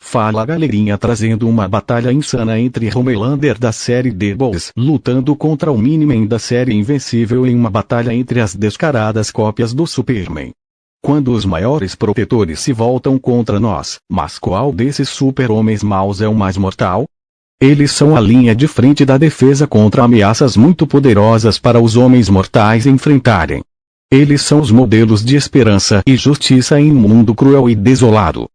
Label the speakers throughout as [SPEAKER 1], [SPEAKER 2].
[SPEAKER 1] Fala galerinha, trazendo uma batalha insana entre Homelander da série The Boys lutando contra o Miniman da série Invencível em uma batalha entre as descaradas cópias do Superman. Quando os maiores protetores se voltam contra nós, mas qual desses super-homens maus é o mais mortal? Eles são a linha de frente da defesa contra ameaças muito poderosas para os homens mortais enfrentarem. Eles são os modelos de esperança e justiça em um mundo cruel e desolado.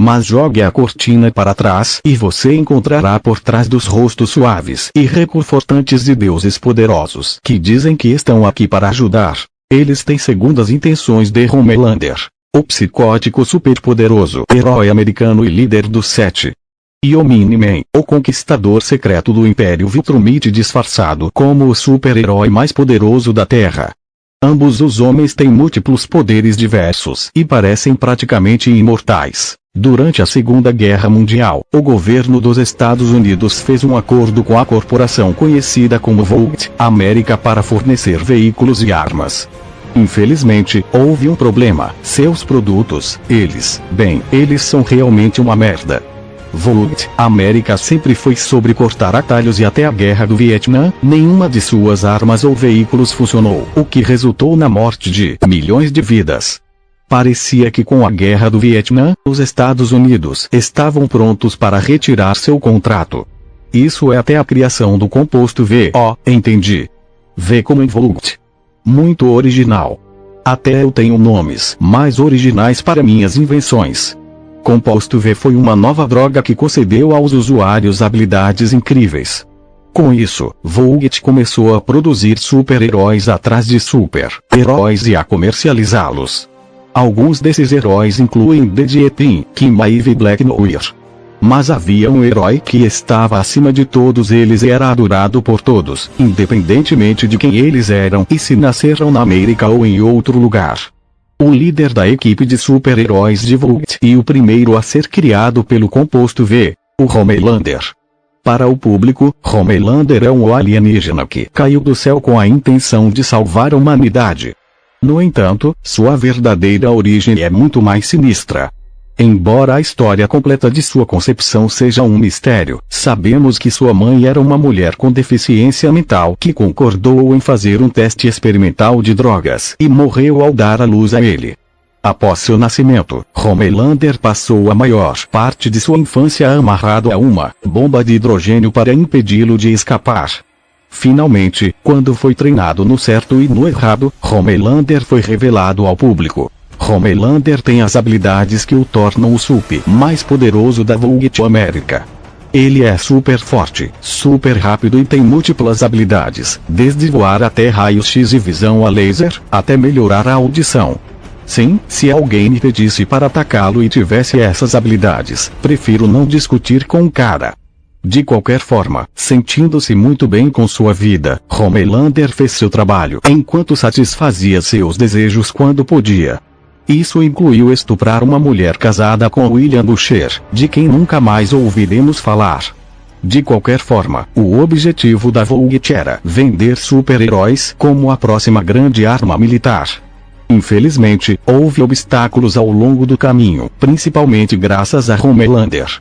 [SPEAKER 1] Mas jogue a cortina para trás e você encontrará por trás dos rostos suaves e reconfortantes de deuses poderosos que dizem que estão aqui para ajudar. Eles têm segundas intenções de Homelander, o psicótico superpoderoso herói americano e líder dos 7. E o Miniman, o conquistador secreto do Império Viltrumite disfarçado como o super-herói mais poderoso da Terra. Ambos os homens têm múltiplos poderes diversos e parecem praticamente imortais. Durante a Segunda Guerra Mundial, o governo dos Estados Unidos fez um acordo com a corporação conhecida como Volt América para fornecer veículos e armas. Infelizmente, houve um problema. Seus produtos, eles são realmente uma merda. Volt América sempre foi sobre cortar atalhos e até a Guerra do Vietnã, nenhuma de suas armas ou veículos funcionou, o que resultou na morte de milhões de vidas. Parecia que com a Guerra do Vietnã, os Estados Unidos estavam prontos para retirar seu contrato. Isso é até a criação do composto V. Entendi. V como em Volt. Muito original. Até eu tenho nomes mais originais para minhas invenções. Composto V foi uma nova droga que concedeu aos usuários habilidades incríveis. Com isso, Volt começou a produzir super-heróis atrás de super-heróis e a comercializá-los. Alguns desses heróis incluem Deadpool, Kim-Maeve e Black Noir. Mas havia um herói que estava acima de todos eles e era adorado por todos, independentemente de quem eles eram e se nasceram na América ou em outro lugar. O líder da equipe de super-heróis de Volt e o primeiro a ser criado pelo composto V, o Homelander. Para o público, Homelander é um alienígena que caiu do céu com a intenção de salvar a humanidade. No entanto, sua verdadeira origem é muito mais sinistra. Embora a história completa de sua concepção seja um mistério, sabemos que sua mãe era uma mulher com deficiência mental que concordou em fazer um teste experimental de drogas e morreu ao dar à luz a ele. Após seu nascimento, Homelander passou a maior parte de sua infância amarrado a uma bomba de hidrogênio para impedi-lo de escapar. Finalmente, quando foi treinado no certo e no errado, Homelander foi revelado ao público. Homelander tem as habilidades que o tornam o super mais poderoso da Volt América. Ele é super forte, super rápido e tem múltiplas habilidades, desde voar até raio-x e visão a laser, até melhorar a audição. Sim, se alguém me pedisse para atacá-lo e tivesse essas habilidades, prefiro não discutir com o cara. De qualquer forma, sentindo-se muito bem com sua vida, Homelander fez seu trabalho enquanto satisfazia seus desejos quando podia. Isso incluiu estuprar uma mulher casada com William Boucher, de quem nunca mais ouviremos falar. De qualquer forma, o objetivo da Volt era vender super-heróis como a próxima grande arma militar. Infelizmente, houve obstáculos ao longo do caminho, principalmente graças a Homelander.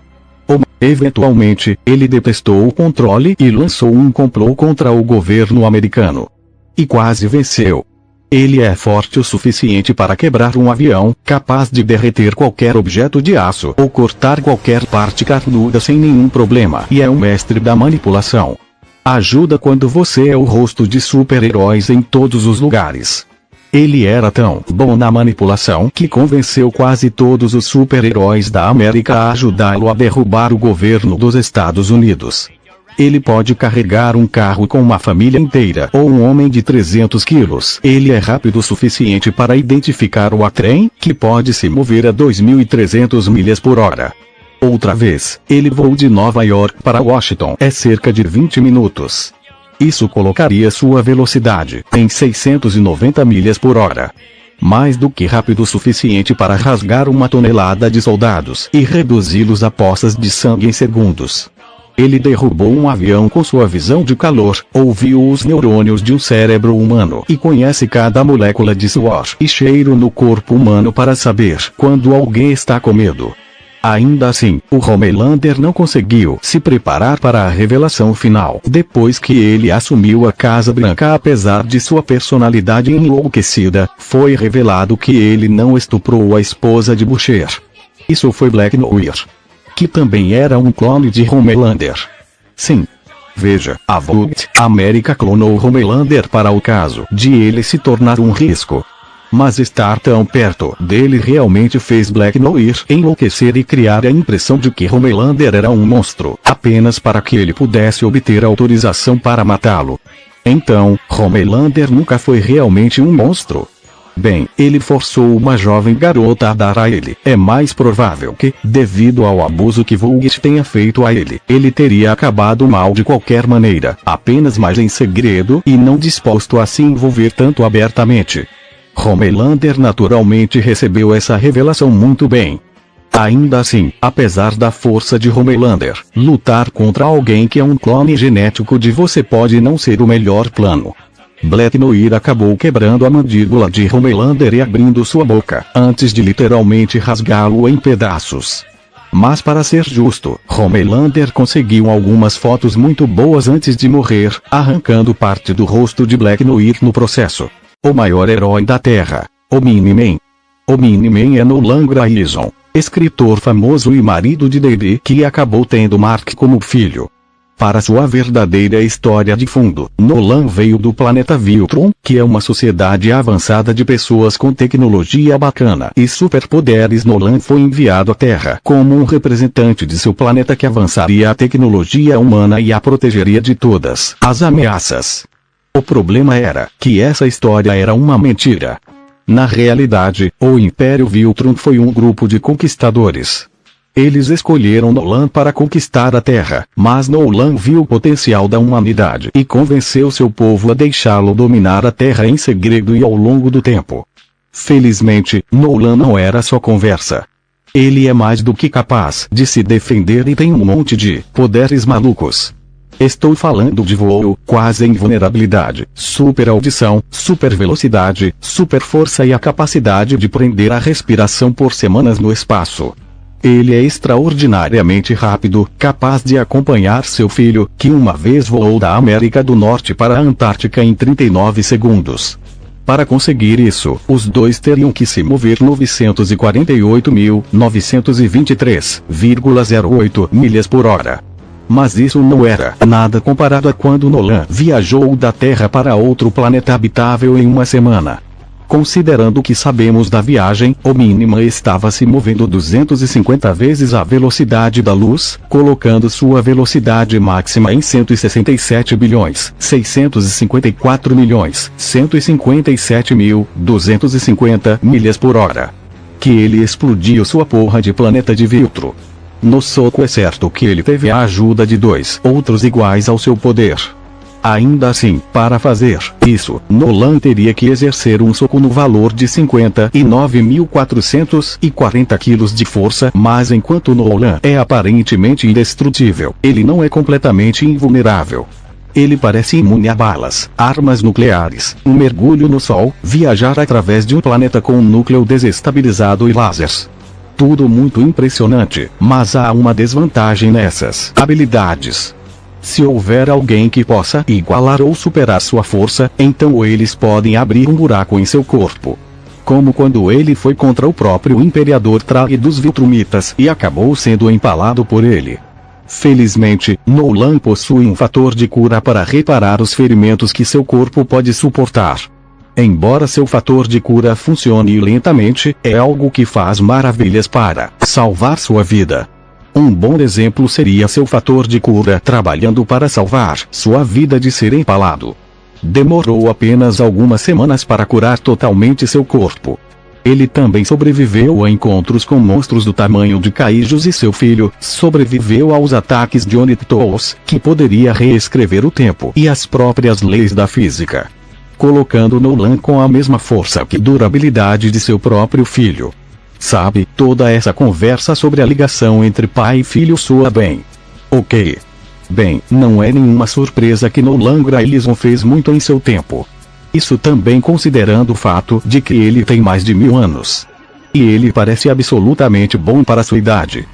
[SPEAKER 1] Eventualmente, ele detestou o controle e lançou um complô contra o governo americano. E quase venceu. Ele é forte o suficiente para quebrar um avião, capaz de derreter qualquer objeto de aço ou cortar qualquer parte carnuda sem nenhum problema e é um mestre da manipulação. Ajuda quando você é o rosto de super-heróis em todos os lugares. Ele era tão bom na manipulação que convenceu quase todos os super-heróis da América a ajudá-lo a derrubar o governo dos Estados Unidos. Ele pode carregar um carro com uma família inteira ou um homem de 300 quilos. Ele é rápido o suficiente para identificar o trem, que pode se mover a 2.300 milhas por hora. Outra vez, ele voou de Nova York para Washington em cerca de 20 minutos. Isso colocaria sua velocidade em 690 milhas por hora. Mais do que rápido o suficiente para rasgar uma tonelada de soldados e reduzi-los a poças de sangue em segundos. Ele derrubou um avião com sua visão de calor, ouviu os neurônios de um cérebro humano e conhece cada molécula de suor e cheiro no corpo humano para saber quando alguém está com medo. Ainda assim, o Homelander não conseguiu se preparar para a revelação final. Depois que ele assumiu a Casa Branca, apesar de sua personalidade enlouquecida, foi revelado que ele não estuprou a esposa de Butcher. Isso foi Black Noir, que também era um clone de Homelander. Sim. Veja, a Vought América clonou Homelander para o caso de ele se tornar um risco. Mas estar tão perto dele realmente fez Black Noir enlouquecer e criar a impressão de que Homelander era um monstro, apenas para que ele pudesse obter autorização para matá-lo. Então, Homelander nunca foi realmente um monstro. Bem, ele forçou uma jovem garota a dar a ele. É mais provável que, devido ao abuso que Vought tenha feito a ele, ele teria acabado mal de qualquer maneira, apenas mais em segredo e não disposto a se envolver tanto abertamente. Homelander naturalmente recebeu essa revelação muito bem. Ainda assim, apesar da força de Homelander, lutar contra alguém que é um clone genético de você pode não ser o melhor plano. Black Noir acabou quebrando a mandíbula de Homelander e abrindo sua boca, antes de literalmente rasgá-lo em pedaços. Mas para ser justo, Homelander conseguiu algumas fotos muito boas antes de morrer, arrancando parte do rosto de Black Noir no processo. O maior herói da Terra, o Miniman. O Miniman é Nolan Grayson, escritor famoso e marido de D.B. que acabou tendo Mark como filho. Para sua verdadeira história de fundo, Nolan veio do planeta Viltron, que é uma sociedade avançada de pessoas com tecnologia bacana e superpoderes. Nolan foi enviado à Terra como um representante de seu planeta que avançaria a tecnologia humana e a protegeria de todas as ameaças. O problema era que essa história era uma mentira. Na realidade, o Império Viltron foi um grupo de conquistadores. Eles escolheram Nolan para conquistar a Terra, mas Nolan viu o potencial da humanidade e convenceu seu povo a deixá-lo dominar a Terra em segredo e ao longo do tempo. Felizmente, Nolan não era só conversa. Ele é mais do que capaz de se defender e tem um monte de poderes malucos. Estou falando de voo, quase invulnerabilidade, super audição, super velocidade, super força e a capacidade de prender a respiração por semanas no espaço. Ele é extraordinariamente rápido, capaz de acompanhar seu filho, que uma vez voou da América do Norte para a Antártica em 39 segundos. Para conseguir isso, os dois teriam que se mover 948.923,08 milhas por hora. Mas isso não era nada comparado a quando Nolan viajou da Terra para outro planeta habitável em uma semana. Considerando o que sabemos da viagem, o Miniman estava se movendo 250 vezes a velocidade da luz, colocando sua velocidade máxima em 167.654.157.250 milhas por hora. Que ele explodiu sua porra de planeta de Viltro. No soco é certo que ele teve a ajuda de dois outros iguais ao seu poder. Ainda assim, para fazer isso, Nolan teria que exercer um soco no valor de 59.440 quilos de força, mas enquanto Nolan é aparentemente indestrutível, ele não é completamente invulnerável. Ele parece imune a balas, armas nucleares, um mergulho no Sol, viajar através de um planeta com um núcleo desestabilizado e lasers. Tudo muito impressionante, mas há uma desvantagem nessas habilidades. Se houver alguém que possa igualar ou superar sua força, então eles podem abrir um buraco em seu corpo. Como quando ele foi contra o próprio Imperador Trag dos Viltrumitas e acabou sendo empalado por ele. Felizmente, Nolan possui um fator de cura para reparar os ferimentos que seu corpo pode suportar. Embora seu fator de cura funcione lentamente, é algo que faz maravilhas para salvar sua vida. Um bom exemplo seria seu fator de cura trabalhando para salvar sua vida de ser empalado. Demorou apenas algumas semanas para curar totalmente seu corpo. Ele também sobreviveu a encontros com monstros do tamanho de Kaijus e seu filho sobreviveu aos ataques de Onithtos, que poderia reescrever o tempo e as próprias leis da física, colocando Nolan com a mesma força que durabilidade de seu próprio filho. Sabe, toda essa conversa sobre a ligação entre pai e filho soa bem. Ok. Bem, não é nenhuma surpresa que Nolan Grayson fez muito em seu tempo. Isso também considerando o fato de que ele tem mais de 1000 anos. E ele parece absolutamente bom para sua idade.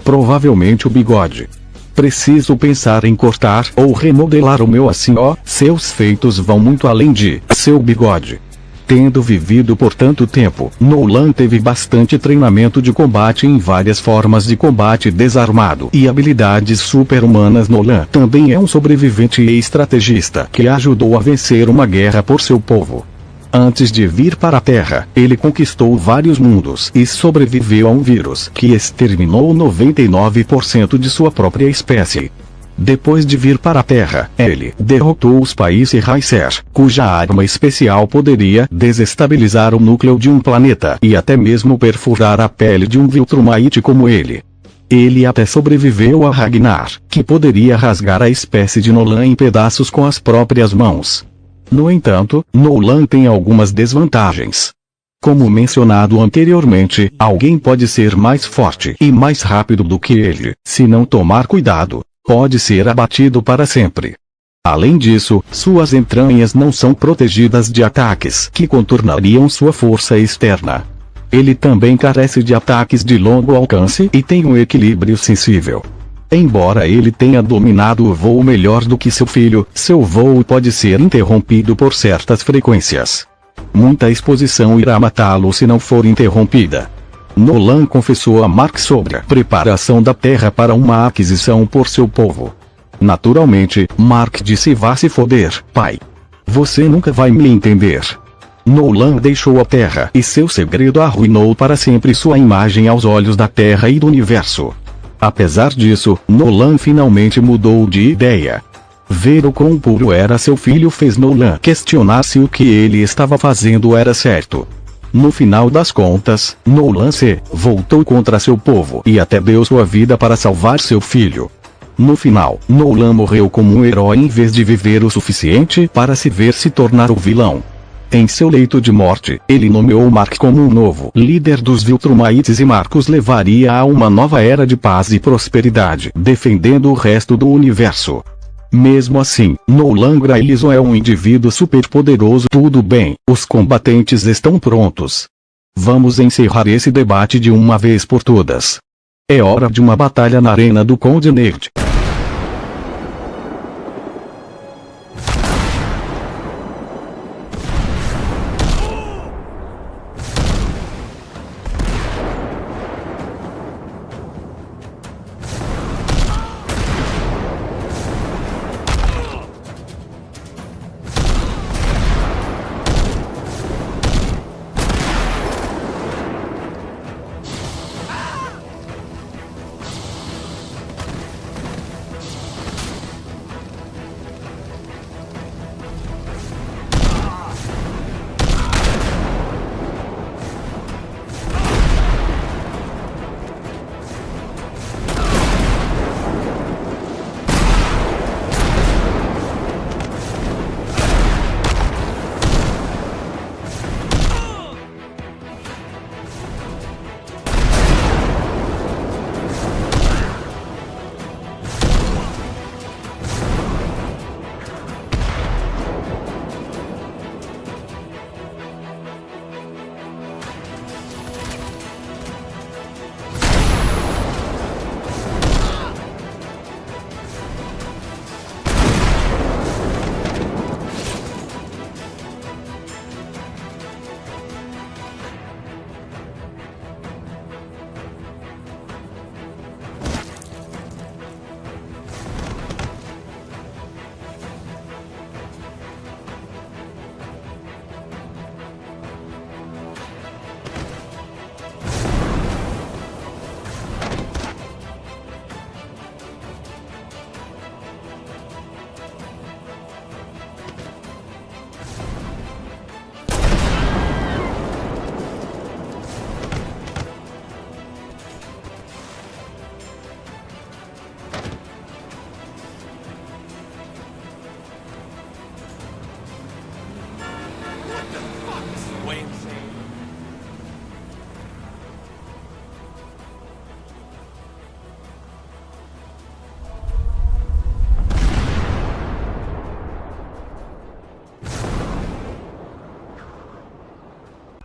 [SPEAKER 1] Provavelmente o bigode. Preciso pensar em cortar ou remodelar o meu assim, ó. Seus feitos vão muito além de seu bigode. Tendo vivido por tanto tempo, Nolan teve bastante treinamento de combate em várias formas de combate desarmado e habilidades super-humanas. Nolan também é um sobrevivente e estrategista que ajudou a vencer uma guerra por seu povo. Antes de vir para a Terra, ele conquistou vários mundos e sobreviveu a um vírus que exterminou 99% de sua própria espécie. Depois de vir para a Terra, ele derrotou os países Racer, cuja arma especial poderia desestabilizar o núcleo de um planeta e até mesmo perfurar a pele de um Viltrumite como ele. Ele até sobreviveu a Ragnar, que poderia rasgar a espécie de Nolan em pedaços com as próprias mãos. No entanto, Nolan tem algumas desvantagens. Como mencionado anteriormente, alguém pode ser mais forte e mais rápido do que ele. Se não tomar cuidado, pode ser abatido para sempre. Além disso, suas entranhas não são protegidas de ataques que contornariam sua força externa. Ele também carece de ataques de longo alcance e tem um equilíbrio sensível. Embora ele tenha dominado o voo melhor do que seu filho, seu voo pode ser interrompido por certas frequências. Muita exposição irá matá-lo se não for interrompida. Nolan confessou a Mark sobre a preparação da Terra para uma aquisição por seu povo. Naturalmente, Mark disse: "Vá se foder, pai. Você nunca vai me entender." Nolan deixou a Terra e seu segredo arruinou para sempre sua imagem aos olhos da Terra e do universo. Apesar disso, Nolan finalmente mudou de ideia. Ver o quão puro era seu filho fez Nolan questionar se o que ele estava fazendo era certo. No final das contas, Nolan se voltou contra seu povo e até deu sua vida para salvar seu filho. No final, Nolan morreu como um herói em vez de viver o suficiente para se tornar o vilão. Em seu leito de morte, ele nomeou Mark como um novo líder dos Viltrumites e Marcos levaria a uma nova era de paz e prosperidade, defendendo o resto do universo. Mesmo assim, Nolan Grayson é um indivíduo superpoderoso. Tudo bem, os combatentes estão prontos. Vamos encerrar esse debate de uma vez por todas. É hora de uma batalha na arena do Conde Nerd.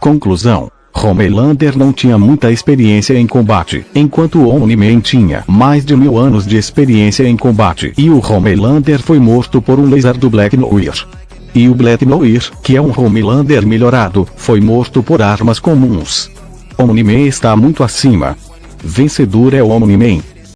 [SPEAKER 1] Conclusão. Homelander não tinha muita experiência em combate, enquanto o Omni-Man tinha mais de 1000 anos de experiência em combate, e o Homelander foi morto por um laser do Black Noir. E o Black Noir, que é um Homelander melhorado, foi morto por armas comuns. Omni-Man está muito acima. Vencedor é o Omni-Man.